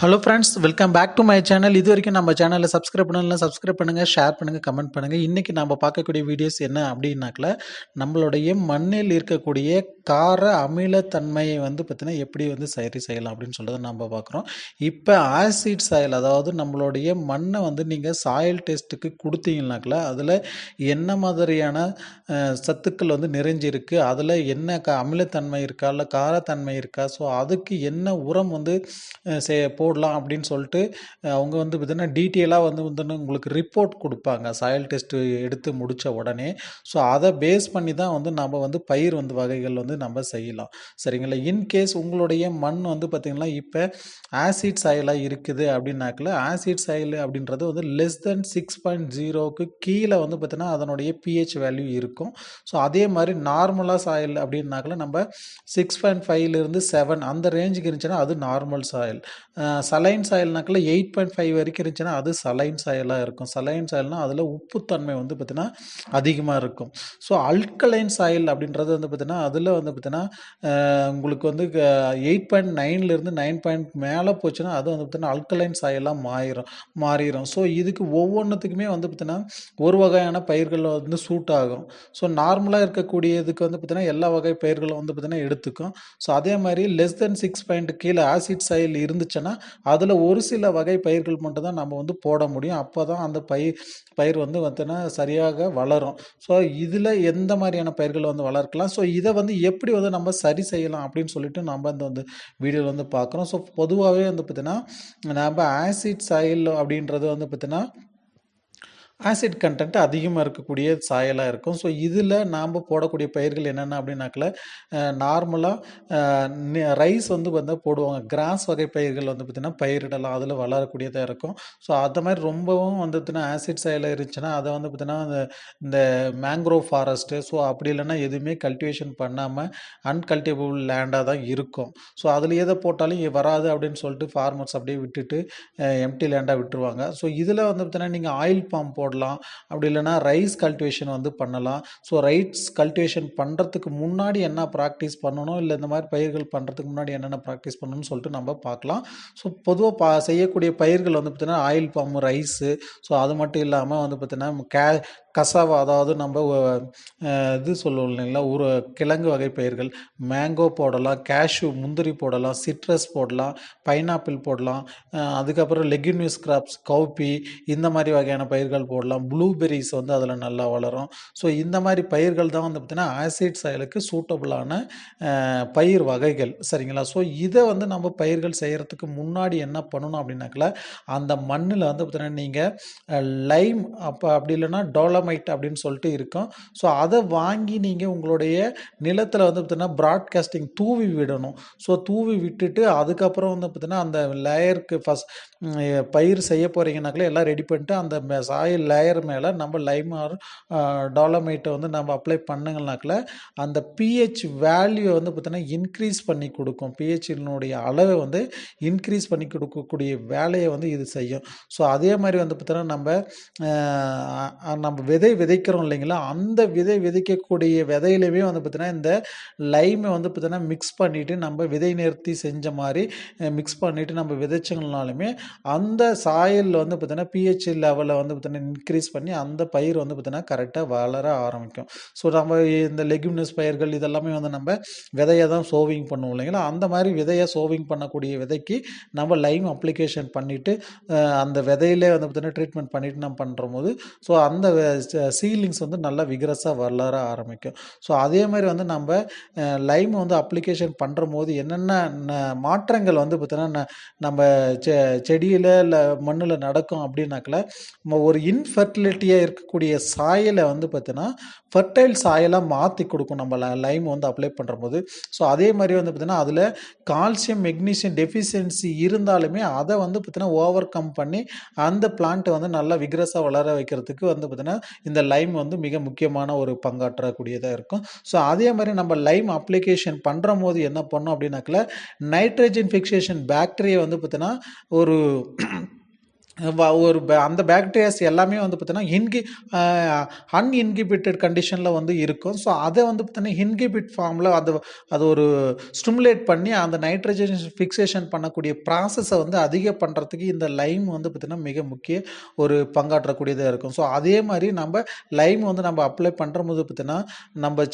Hello friends, welcome back to my channel. இது வரைக்கும் நம்ம சேனலில் சப்ஸ்கிரைப் பண்ணலாம், சப்ஸ்கிரைப் பண்ணுங்கள், ஷேர் பண்ணுங்கள், கமெண்ட் பண்ணுங்கள். இன்றைக்கி நம்ம பார்க்கக்கூடிய வீடியோஸ் என்ன அப்படின்னாக்கல, நம்மளுடைய மண்ணில் இருக்கக்கூடிய கார அமிலத்தன்மையை பார்த்தீங்கன்னா எப்படி சரி செய்யலாம் அப்படின்னு சொல்கிறத நம்ம பார்க்குறோம். இப்போ ஆசிட் சாயில், அதாவது நம்மளுடைய மண்ணை நீங்கள் சாயில் டெஸ்ட்டுக்கு கொடுத்தீங்கன்னாக்கல, அதில் என்ன மாதிரியான சத்துக்கள் நிறைஞ்சிருக்கு, அதில் என்ன அமிலத்தன்மை இருக்கா இல்லை காரத்தன்மை இருக்கா, ஸோ அதுக்கு என்ன உரம் போடலாம் அப்படின்னு சொல்லிட்டு அவங்க பார்த்தீங்கன்னா டீட்டெயிலாக உங்களுக்கு ரிப்போர்ட் கொடுப்பாங்க சாயில் டெஸ்ட்டு எடுத்து முடித்த உடனே. ஸோ அதை பேஸ் பண்ணி தான் நம்ம பயிர் வகைகள் நம்ம செய்யலாம். சரிங்களா? இன்கேஸ் உங்களுடைய மண் பார்த்திங்கன்னா இப்போ ஆசிட் சாயிலாக இருக்குது அப்படின்னாக்கல, ஆசிட் சாயில் அப்படின்றது லெஸ் தென் 6.0க்கு கீழே பார்த்தீங்கன்னா அதனுடைய பிஹெச் வேல்யூ இருக்கும். ஸோ அதே மாதிரி நார்மலாக சாயில் அப்படின்னாக்கல நம்ம 6.5லேருந்து 7 அந்த ரேஞ்சுக்கு இருந்துச்சுன்னா அது நார்மல் சாயில். சலைன் சாயில்னாக்கில் 8.5 வரைக்கும் இருந்துச்சுன்னா அது சலைன் சாயிலாக இருக்கும். சலைன் சாயில்னால் அதில் உப்புத்தன்மை பார்த்திங்கன்னா அதிகமாக இருக்கும். ஸோ அல்கலைன் சாயில் அப்படின்றது பார்த்திங்கன்னா அதில் பார்த்திங்கன்னா உங்களுக்கு 8.9லேருந்து 9 மேலே போச்சுன்னா அது பார்த்திங்கன்னா அல்கலைன் சாயிலாக மாறிடும். ஸோ இதுக்கு ஒவ்வொன்றுத்துக்குமே பார்த்திங்கன்னா ஒரு வகையான பயிர்கள் சூட் ஆகும். ஸோ நார்மலாக இருக்கக்கூடியதுக்கு பார்த்திங்கன்னா எல்லா வகை பயிர்களும் பார்த்திங்கன்னா எடுத்துக்கும். ஸோ அதே மாதிரி லெஸ் தென் 6 கீழே ஆசிட் சாயில் இருந்துச்சுன்னா அதில் ஒரு சில வகை பயிர்கள் மட்டும் தான் நம்ம போட முடியும். அப்போ தான் அந்த பயிர் பார்த்தீங்கன்னா சரியாக வளரும். ஸோ இதில் எந்த மாதிரியான பயிர்கள் வளர்க்கலாம், ஸோ இதை எப்படி நம்ம சரி செய்யலாம் அப்படின்னு சொல்லிட்டு நம்ம இந்த வீடியோவில் பார்க்குறோம். ஸோ பொதுவாகவே பார்த்தீங்கன்னா நம்ம ஆசிட் சாயில் அப்படின்றது பார்த்தீங்கன்னா ஆசிட் கண்டென்ட் அதிகமாக இருக்கக்கூடிய சாயலாக இருக்கும். ஸோ இதில் நாம் போடக்கூடிய பயிர்கள் என்னென்ன அப்படின்னாக்கல, நார்மலாக ரைஸ் போடுவாங்க. கிராஸ் வகை பயிர்கள் பார்த்திங்கன்னா பயிரிடலாம், அதில் வளரக்கூடியதாக இருக்கும். ஸோ அந்த மாதிரி ரொம்பவும் ஆசிட் சாயலாக இருந்துச்சுன்னா அதை பார்த்திங்கன்னா இந்த மேங்க்ரோவ் ஃபாரஸ்ட்டு, ஸோ அப்படி இல்லைன்னா எதுவுமே கல்டிவேஷன் பண்ணாமல் அன்கல்டிவபிள் லேண்டாக தான் இருக்கும். ஸோ அதில் எதை போட்டாலும் வராது அப்படின்னு சொல்லிட்டு ஃபார்மர்ஸ் அப்படியே விட்டுட்டு எம்டி லேண்டாக விட்டுருவாங்க. ஸோ இதில் பார்த்திங்கன்னா நீங்கள் ஆயில் பாம் போடலாம், அப்படி இல்லைனா ரைஸ் கல்டிவேஷன் பண்ணலாம். ஸோ ரைஸ் கல்டிவேஷன் பண்ணுறதுக்கு முன்னாடி என்ன ப்ராக்டிஸ் பண்ணணும், இல்லை இந்த மாதிரி பயிர்கள் பண்ணுறதுக்கு முன்னாடி என்னென்ன ப்ராக்டிஸ் பண்ணணும்னு சொல்லிட்டு நம்ம பார்க்கலாம். ஸோ பொதுவாக செய்யக்கூடிய பயிர்கள் பார்த்திங்கன்னா ஆயில் பாம், ரைஸு, ஸோ அது மட்டும் இல்லாமல் பார்த்திங்கன்னா கசாவா, அதாவது நம்ம இது சொல்லுவோம் இல்லைங்களா, ஒரு கிழங்கு வகை பயிர்கள், மேங்கோ போடலாம், கேஷ்யூ முந்திரி போடலாம், சிட்ரஸ் போடலாம், பைனாப்பிள் போடலாம், அதுக்கப்புறம் லெக்யூமினஸ் கிராப்ஸ், கவுப்பி, இந்த மாதிரி வகையான பயிர்கள் போடலாம். ப்ளூபெரிஸ் அதில் நல்லா வளரும். ஸோ இந்த மாதிரி பயிர்கள் தான் பார்த்திங்கன்னா ஆசிட் சாயலுக்கு சூட்டபுளான பயிர் வகைகள். சரிங்களா? ஸோ இதை நம்ம பயிர்கள் செய்கிறதுக்கு முன்னாடி என்ன பண்ணணும் அப்படின்னாக்கல, அந்த மண்ணில் பார்த்திங்கன்னா நீங்கள் லைம் அப்படி இல்லைன்னா டோலமைட் அப்படின்னு சொல்லிட்டு இருக்கும். ஸோ அதை வாங்கி நீங்கள் உங்களுடைய நிலத்தில் பார்த்திங்கன்னா ப்ராட்காஸ்டிங் தூவி விடணும். ஸோ தூவி விட்டுட்டு அதுக்கப்புறம் பார்த்திங்கன்னா அந்த லேயருக்கு ஃபஸ்ட் பயிர் செய்ய போகிறீங்கனாக்கல எல்லாம் ரெடி பண்ணிட்டு அந்த சாயில் லேயர் மேலே நம்ம லைம் ஆர் டோலமைட்டை நம்ம அப்ளை பண்ணுங்கனாக்கல அந்த பிஹெச் வேல்யூ பார்த்திங்கன்னா இன்க்ரீஸ் பண்ணி கொடுக்கும். பிஹெச்சினுடைய அளவை இன்க்ரீஸ் பண்ணி கொடுக்கக்கூடிய வேலையை இது செய்யும். ஸோ அதே மாதிரி பார்த்திங்கன்னா நம்ம விதை விதைக்கிறோம் இல்லைங்களா, அந்த விதை விதைக்கக்கூடிய விதையிலுமே பார்த்திங்கன்னா இந்த லைமை பார்த்திங்கன்னா மிக்ஸ் பண்ணிவிட்டு நம்ம விதை நிறுத்தி செஞ்ச மாதிரி மிக்ஸ் பண்ணிவிட்டு நம்ம விதைச்சங்கனாலுமே அந்த சாயில் பார்த்திங்கன்னா பிஹெச் லெவலில் பார்த்திங்கன்னா இன்க்ரீஸ் பண்ணி அந்த பயிர் பார்த்திங்கன்னா கரெக்டாக வளர ஆரம்பிக்கும். ஸோ நம்ம இந்த லெக்யூமினஸ் பயிர்கள் இதெல்லாமே நம்ம விதையை தான் சோவிங் பண்ணுவோம் இல்லைங்களா, அந்த மாதிரி விதையை சோவிங் பண்ணக்கூடிய விதைக்கு நம்ம லைம் அப்ளிகேஷன் பண்ணிவிட்டு அந்த விதையிலே பார்த்திங்கன்னா ட்ரீட்மெண்ட் பண்ணிவிட்டு நம்ம பண்ணுற போது ஸோ அந்த சீலிங்ஸ் நல்லா விகரஸாக வளர ஆரம்பிக்கும். ஸோ அதே மாதிரி நம்ம லைம் அப்ளிகேஷன் பண்ணுற போது என்னென்ன மாற்றங்கள் பார்த்திங்கன்னா நம்ம செடியில் இல்லை மண்ணில் நடக்கும் அப்படின்னாக்கல, ஒரு இன்ஃபர்டிலிட்டியாக இருக்கக்கூடிய சாயலை பார்த்திங்கன்னா ஃபர்டைல் சாயலாக மாற்றி கொடுக்கும் நம்ம லைம் அப்ளை பண்ணுற போது. ஸோ அதே மாதிரி பார்த்திங்கன்னா அதில் கால்சியம் மெக்னீசியம் டெஃபிஷியன்சி இருந்தாலுமே அதை பார்த்திங்கன்னா ஓவர் கம் பண்ணி அந்த பிளான்ட்டை நல்லா விக்ரஸாக வளர வைக்கிறதுக்கு பார்த்திங்கன்னா இந்த லைம் மிக முக்கியமான ஒரு பங்காற்றக்கூடியதாக இருக்கும். ஸோ அதே மாதிரி நம்ம லைம் அப்ளிகேஷன் பண்ணுற போது என்ன பண்ணோம் அப்படின்னாக்கல, நைட்ரஜன் ஃபிக்சேஷன் பாக்டீரியா பார்த்திங்கன்னா ஒரு ஒரு அந்த பாக்டீரியாஸ் எல்லாமே வந்து பார்த்தீங்கன்னா அன்இன்ஹிபிட்டட் கண்டிஷனில் வந்து இருக்கும். ஸோ அதை வந்து பார்த்தீங்கன்னா இன்ஹிபிட் ஃபார்மில் அது ஒரு ஸ்டிமுலேட் பண்ணி அந்த நைட்ரஜன் ஃபிக்சேஷன் பண்ணக்கூடிய ப்ராசஸை வந்து அதிகம் பண்ணுறதுக்கு இந்த லைம் வந்து பார்த்தீங்கன்னா மிக முக்கிய ஒரு பங்காற்றக்கூடியதாக இருக்கும். ஸோ அதே மாதிரி நம்ம லைம் வந்து நம்ம அப்ளை பண்ணுறபோது பார்த்தீங்கன்னா நம்ம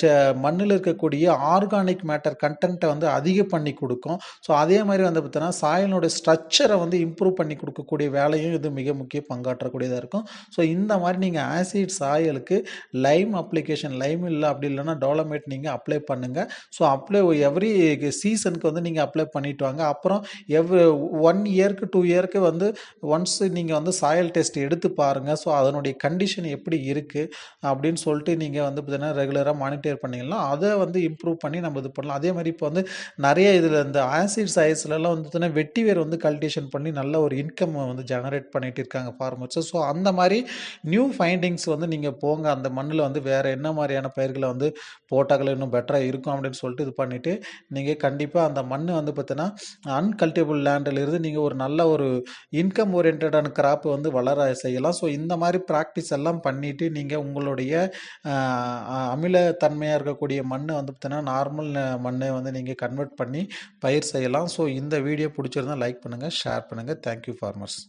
மண்ணில் இருக்கக்கூடிய ஆர்கானிக் மேட்டர் கண்டென்ட்டை வந்து அதிகம் பண்ணி கொடுக்கும். ஸோ அதே மாதிரி வந்து பார்த்தீங்கன்னா சாயிலோட ஸ்ட்ரக்சரை வந்து இம்ப்ரூவ் பண்ணி கொடுக்கக்கூடிய வேலையும் இது மிக முக்கிய பங்காற்றக்கூடியதாக இருக்கும். ஸோ இந்த மாதிரி நீங்கள் ஆசிட் சாயலுக்கு லைம் அப்ளிகேஷன், லைம் இல்லை அப்படி இல்லைன்னா டோலமேட் நீங்கள் அப்ளை பண்ணுங்கள். ஸோ எவ்ரி சீசனுக்கு வந்து நீங்கள் அப்ளை பண்ணிட்டு வாங்க. அப்புறம் 1 இயருக்கு 2 இயருக்கு வந்து ஒன்ஸ் நீங்கள் வந்து சாயல் டெஸ்ட் எடுத்து பாருங்கள். ஸோ அதனுடைய கண்டிஷன் எப்படி இருக்குது அப்படின்னு சொல்லிட்டு நீங்கள் வந்து பார்த்தீங்கன்னா ரெகுலராக மானிட்டர் பண்ணிங்கன்னா அதை வந்து இம்ப்ரூவ் பண்ணி நம்ம இது பண்ணலாம். அதே மாதிரி இப்போ வந்து நிறைய இதில் இந்த ஆசிட் சாயல்ஸ்லாம் வந்து வெட்டி வேர் வந்து கல்டிவேஷன் பண்ணி நல்ல ஒரு இன்கம் வந்து ஜெனரேட் பண்ணிட்டு இருக்காங்க ஃபார்மர்ஸ். ஸோ அந்த மாதிரி நியூ ஃபைண்டிங்ஸ் வந்து நீங்கள் போங்க, அந்த மண்ணில் வந்து வேறு என்ன மாதிரியான பயிர்களை வந்து போட்டாக்கள் இன்னும் பெட்டராக இருக்கும் அப்படின்னு சொல்லிட்டு இது பண்ணிவிட்டு நீங்கள் கண்டிப்பாக அந்த மண் வந்து பார்த்தீங்கன்னா அன்கல்டிவபிள் லேண்டில் இருந்து நீங்கள் ஒரு நல்ல ஒரு இன்கம் ஓரியன்டான கிராப் வந்து வளர செய்யலாம். ஸோ இந்த மாதிரி ப்ராக்டிஸ் எல்லாம் பண்ணிவிட்டு நீங்கள் உங்களுடைய அமிலத்தன்மையாக இருக்கக்கூடிய மண்ணை வந்து பார்த்தீங்கன்னா நார்மல் மண்ணை வந்து நீங்கள் கன்வெர்ட் பண்ணி பயிர் செய்யலாம். ஸோ இந்த வீடியோ பிடிச்சிருந்தா லைக் பண்ணுங்கள், ஷேர் பண்ணுங்கள். Thank you farmers.